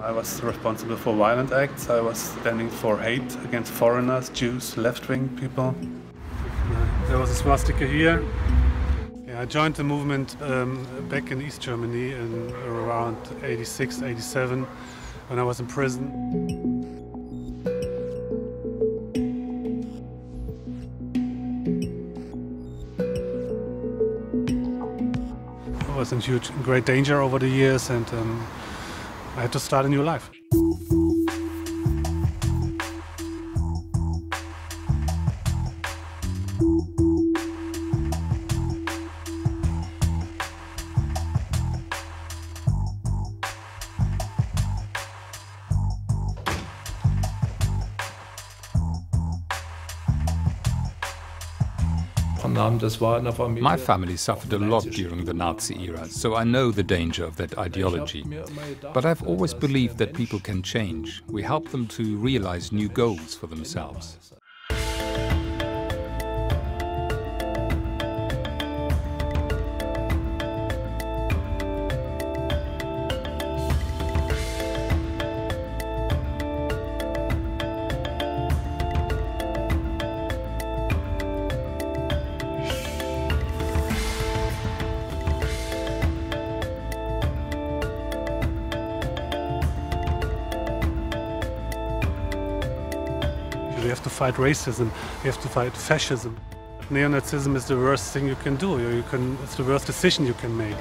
I was responsible for violent acts. I was standing for hate against foreigners, Jews, left-wing people. There was a swastika here. Yeah, I joined the movement back in East Germany in around 86, 87, when I was in prison. I was in great danger over the years, and I had to start a new life. My family suffered a lot during the Nazi era, so I know the danger of that ideology. But I've always believed that people can change. We help them to realize new goals for themselves. We have to fight racism, we have to fight fascism. Neo-Nazism is the worst thing you can do. It's the worst decision you can make.